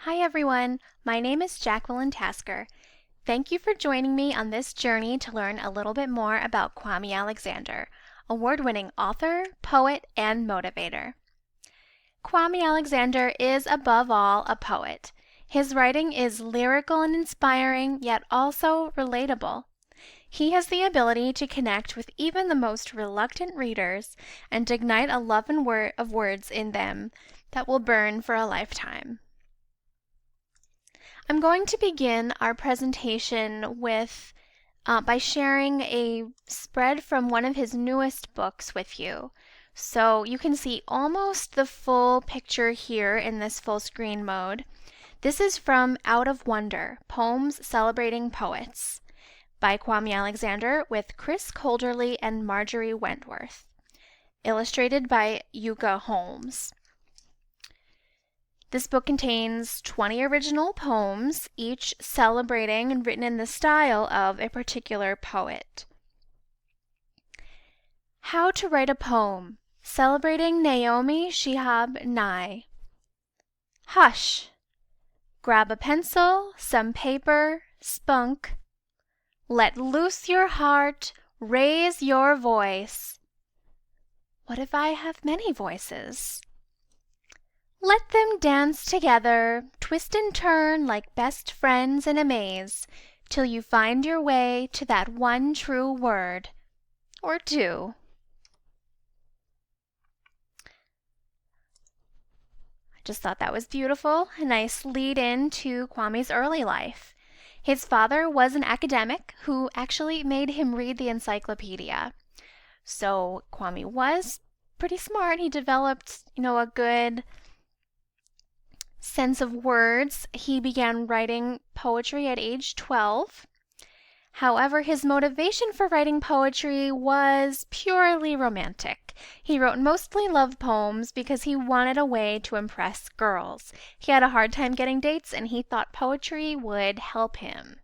Hi everyone, my name is Jacqueline Tasker. Thank you for joining me on this journey to learn a little bit more about Kwame Alexander, award-winning author, poet, and motivator. Kwame Alexander is above all a poet. His writing is lyrical and inspiring, yet also relatable. He has the ability to connect with even the most reluctant readers and ignite a love and of words in them that will burn for a lifetime. I'm going to begin our presentation by sharing a spread from one of his newest books with you. So you can see almost the full picture here in this full screen mode. This is from Out of Wonder, Poems Celebrating Poets by Kwame Alexander with Chris Colderley and Marjorie Wentworth. Illustrated by Yuka Holmes. This book contains 20 original poems, each celebrating and written in the style of a particular poet. How to Write a Poem, celebrating Naomi Shihab Nye. Hush! Grab a pencil, some paper, spunk. Let loose your heart, raise your voice. What if I have many voices? Let them dance together, twist and turn like best friends in a maze, till you find your way to that one true word, or two. I just thought that was beautiful, a nice lead-in to Kwame's early life. His father was an academic who actually made him read the encyclopedia. So Kwame was pretty smart. He developed, a good sense of words. He began writing poetry at age 12. However, his motivation for writing poetry was purely romantic. He wrote mostly love poems because he wanted a way to impress girls. He had a hard time getting dates, and he thought poetry would help him.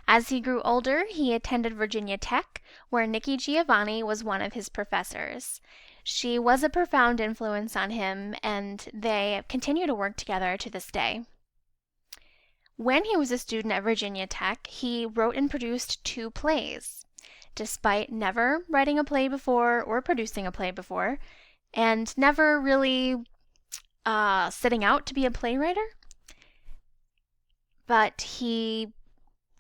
As he grew older, he attended Virginia Tech, where Nikki Giovanni was one of his professors. She was a profound influence on him, and they continue to work together to this day. When he was a student at Virginia Tech, he wrote and produced 2 plays. Despite never writing a play before or producing a play before, and never really setting out to be a playwright, but he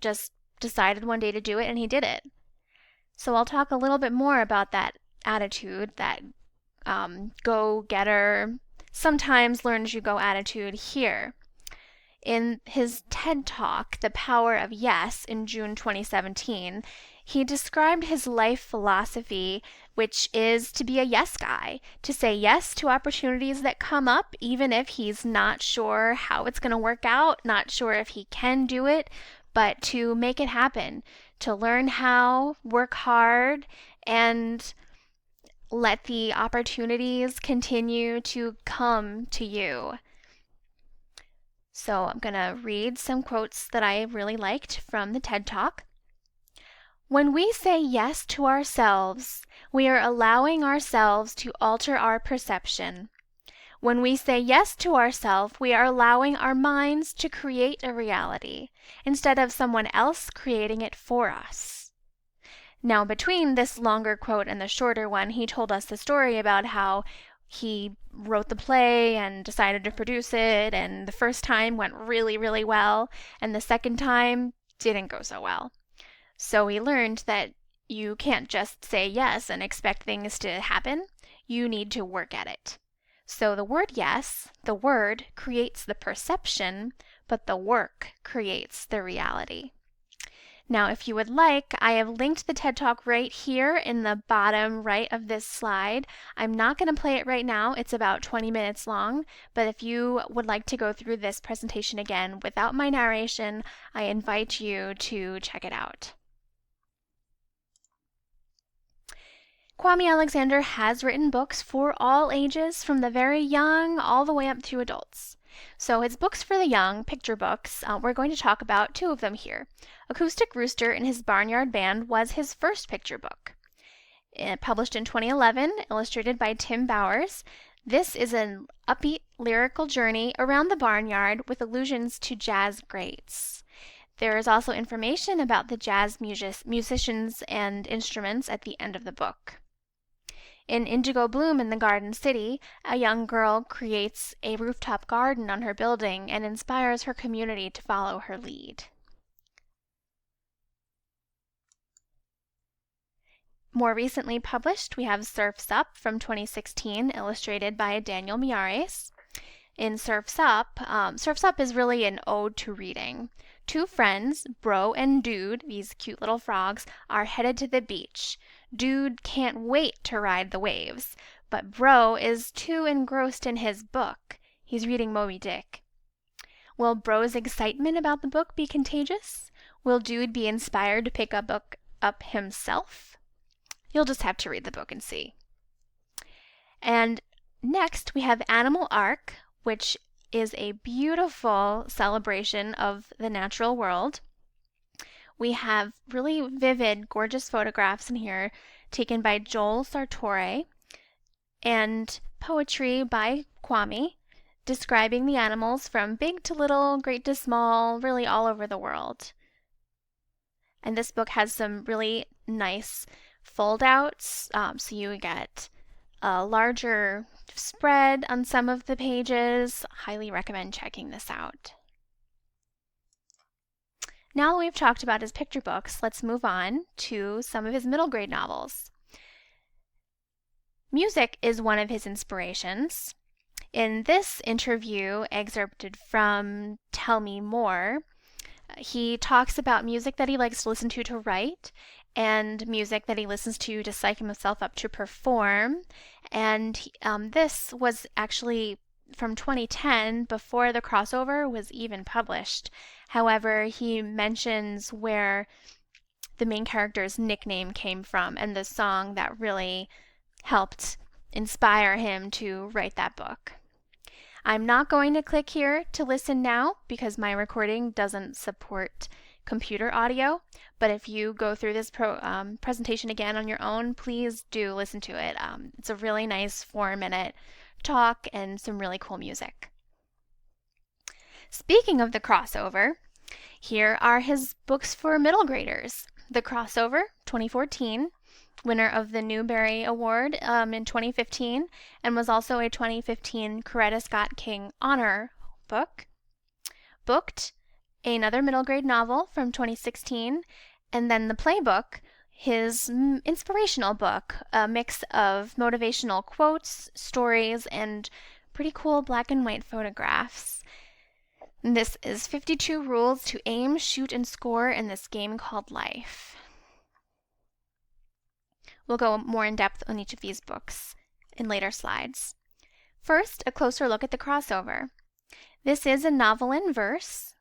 just decided one day to do it, and he did it. So I'll talk a little bit more about that attitude, that go-getter, sometimes learn-as-you-go attitude here. In his TED Talk, The Power of Yes, in June 2017, he described his life philosophy, which is to be a yes guy, to say yes to opportunities that come up, even if he's not sure how it's going to work out, not sure if he can do it, but to make it happen, to learn how, work hard, and let the opportunities continue to come to you. So I'm going to read some quotes that I really liked from the TED Talk. When we say yes to ourselves, we are allowing ourselves to alter our perception. When we say yes to ourselves, we are allowing our minds to create a reality, instead of someone else creating it for us. Now, between this longer quote and the shorter one, he told us the story about how he wrote the play and decided to produce it, and the first time went really, really well, and the second time didn't go so well. So he learned that you can't just say yes and expect things to happen. You need to work at it. So the word yes, the word creates the perception, but the work creates the reality. Now, if you would like, I have linked the TED Talk right here in the bottom right of this slide. I'm not going to play it right now. It's about 20 minutes long, but if you would like to go through this presentation again without my narration, I invite you to check it out. Kwame Alexander has written books for all ages, from the very young all the way up to adults. So his books for the young, picture books, we're going to talk about 2 of them here. Acoustic Rooster and His Barnyard Band was his first picture book. Published in 2011, illustrated by Tim Bowers. This is an upbeat lyrical journey around the barnyard with allusions to jazz greats. There is also information about the jazz musicians and instruments at the end of the book. In Indigo Bloom in the Garden City, a young girl creates a rooftop garden on her building and inspires her community to follow her lead. More recently published, we have Surf's Up from 2016, illustrated by Daniel Miares. In Surf's Up is really an ode to reading. Two friends, Bro and Dude, these cute little frogs, are headed to the beach. Dude can't wait to ride the waves, but Bro is too engrossed in his book. He's reading Moby Dick. Will Bro's excitement about the book be contagious? Will Dude be inspired to pick a book up himself? You'll just have to read the book and see. And next we have Animal Ark, which is a beautiful celebration of the natural world. We have really vivid, gorgeous photographs in here taken by Joel Sartore and poetry by Kwame describing the animals from big to little, great to small, really all over the world. And this book has some really nice fold-outs, so you get a larger spread on some of the pages. Highly recommend checking this out. Now that we've talked about his picture books, let's move on to some of his middle grade novels. Music is one of his inspirations. In this interview, excerpted from Tell Me More, he talks about music that he likes to listen to write, and music that he listens to psych himself up to perform. And this was actually from 2010, before the crossover was even published. However, he mentions where the main character's nickname came from and the song that really helped inspire him to write that book. I'm not going to click here to listen now because my recording doesn't support computer audio, but if you go through this presentation again on your own, please do listen to it. It's a really nice 4-minute talk and some really cool music. Speaking of the crossover, here are his books for middle graders. The Crossover, 2014, winner of the Newbery Award in 2015, and was also a 2015 Coretta Scott King Honor book. Booked, another middle grade novel from 2016, and then the Playbook, his inspirational book, a mix of motivational quotes, stories, and pretty cool black and white photographs. This is 52 Rules to Aim, Shoot, and Score in this game called life. We'll go more in depth on each of these books in later slides. First, a closer look at the crossover. This is a novel in verse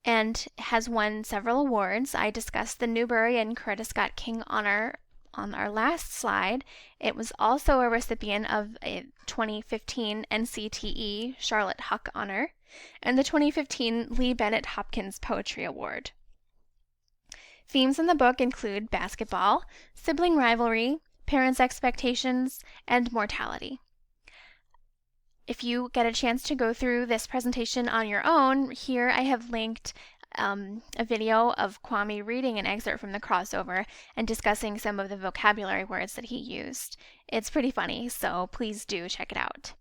and has won several awards. I discussed the Newbery and Coretta Scott King Honor on our last slide. It was also a recipient of a 2015 NCTE Charlotte Huck Honor and the 2015 Lee Bennett Hopkins Poetry Award. Themes in the book include basketball, sibling rivalry, parents' expectations, and mortality. If you get a chance to go through this presentation on your own, here I have linked a video of Kwame reading an excerpt from the crossover and discussing some of the vocabulary words that he used. It's pretty funny, so please do check it out.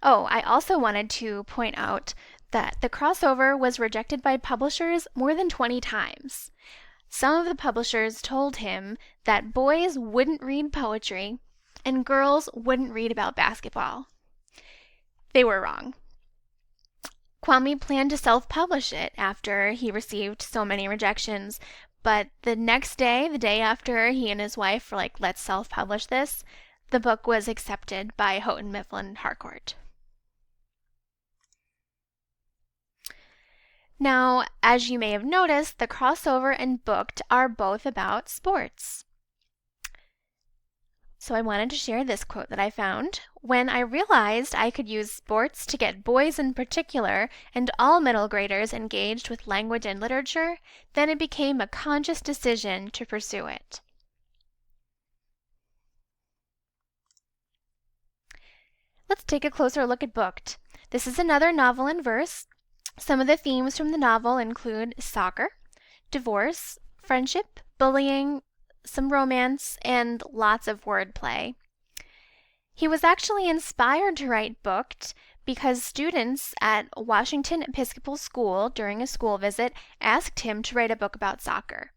Oh, I also wanted to point out that the crossover was rejected by publishers more than 20 times. Some of the publishers told him that boys wouldn't read poetry and girls wouldn't read about basketball. They were wrong. Kwame planned to self-publish it after he received so many rejections, but the next day, the day after he and his wife were like, let's self-publish this, the book was accepted by Houghton Mifflin Harcourt. Now, as you may have noticed, the crossover and Booked are both about sports. So I wanted to share this quote that I found. When I realized I could use sports to get boys in particular and all middle graders engaged with language and literature, then it became a conscious decision to pursue it. Let's take a closer look at Booked. This is another novel in verse. Some of the themes from the novel include soccer, divorce, friendship, bullying, some romance, and lots of wordplay. He was actually inspired to write Booked because students at Washington Episcopal School during a school visit asked him to write a book about soccer.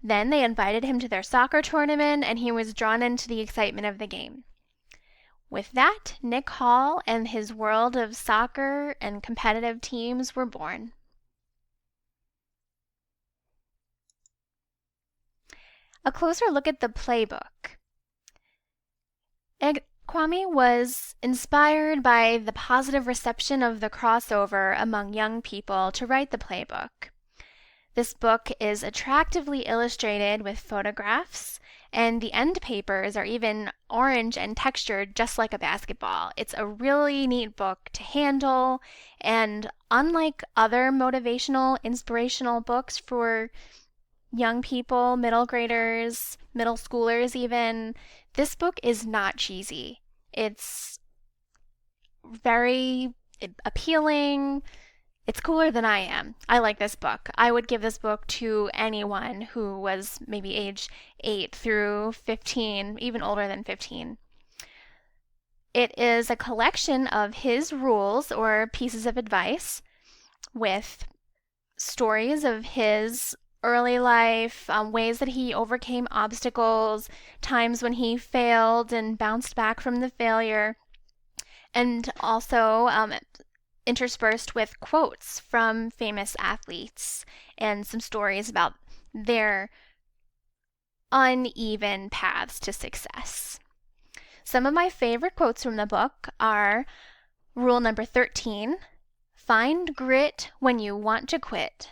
Then they invited him to their soccer tournament and he was drawn into the excitement of the game. With that, Nick Hall and his world of soccer and competitive teams were born. A closer look at the Playbook. Kwame was inspired by the positive reception of the crossover among young people to write the Playbook. This book is attractively illustrated with photographs, and the end papers are even orange and textured just like a basketball. It's a really neat book to handle, and unlike other motivational, inspirational books for young people, middle graders, middle schoolers even, this book is not cheesy. It's very appealing. It's cooler than I am. I like this book. I would give this book to anyone who was maybe age 8 through 15, even older than 15. It is a collection of his rules or pieces of advice with stories of his early life, ways that he overcame obstacles, times when he failed and bounced back from the failure, and also interspersed with quotes from famous athletes and some stories about their uneven paths to success. Some of my favorite quotes from the book are rule number 13, find grit when you want to quit,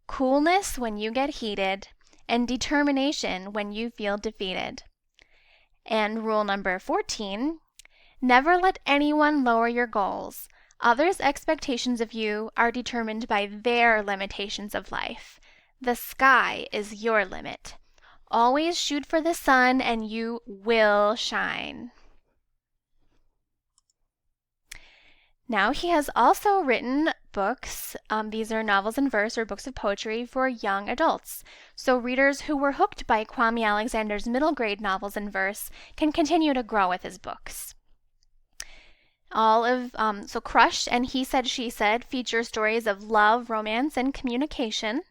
coolness when you get heated, and determination when you feel defeated. And rule number 14, never let anyone lower your goals. Others' expectations of you are determined by their limitations of life. The sky is your limit. Always shoot for the sun and you will shine. Now he has also written books. These are novels in verse or books of poetry for young adults. So readers who were hooked by Kwame Alexander's middle grade novels in verse can continue to grow with his books. So Crush and He Said, She Said feature stories of love, romance, and communication.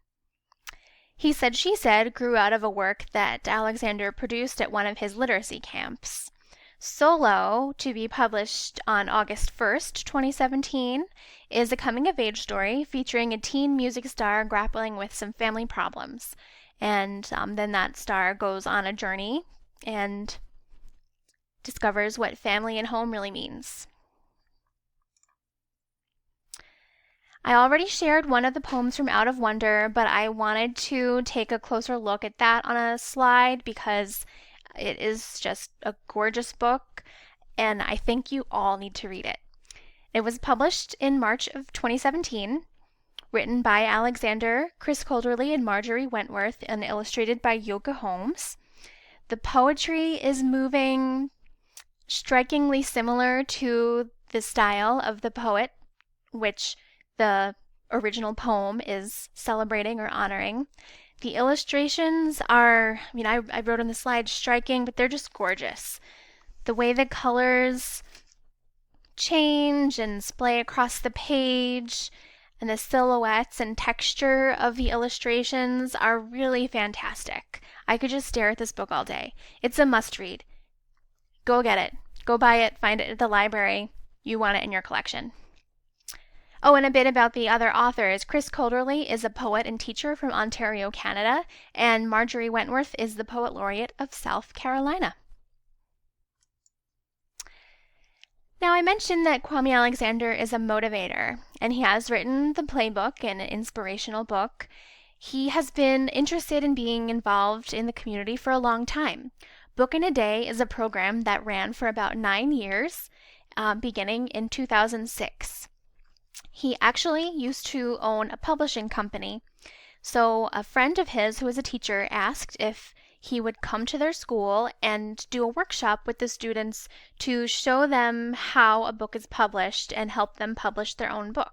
He Said, She Said grew out of a work that Alexander produced at one of his literacy camps. Solo, to be published on August 1st, 2017, is a coming-of-age story featuring a teen music star grappling with some family problems. And then that star goes on a journey and discovers what family and home really means. I already shared one of the poems from Out of Wonder, but I wanted to take a closer look at that on a slide because it is just a gorgeous book, and I think you all need to read it. It was published in March of 2017, written by Alexander, Chris Colderley, and Marjorie Wentworth, and illustrated by Yoka Holmes. The poetry is moving, strikingly similar to the style of the poet, which the original poem is celebrating or honoring. The illustrations are, I wrote on the slide striking, but they're just gorgeous. The way the colors change and splay across the page and the silhouettes and texture of the illustrations are really fantastic. I could just stare at this book all day. It's a must-read. Go get it. Go buy it. Find it at the library. You want it in your collection. Oh, and a bit about the other authors. Chris Colderley is a poet and teacher from Ontario, Canada, and Marjorie Wentworth is the Poet Laureate of South Carolina. Now, I mentioned that Kwame Alexander is a motivator, and he has written the Playbook, an inspirational book. He has been interested in being involved in the community for a long time. Book in a Day is a program that ran for about 9 years, beginning in 2006. He actually used to own a publishing company, so a friend of his who was a teacher asked if he would come to their school and do a workshop with the students to show them how a book is published and help them publish their own book.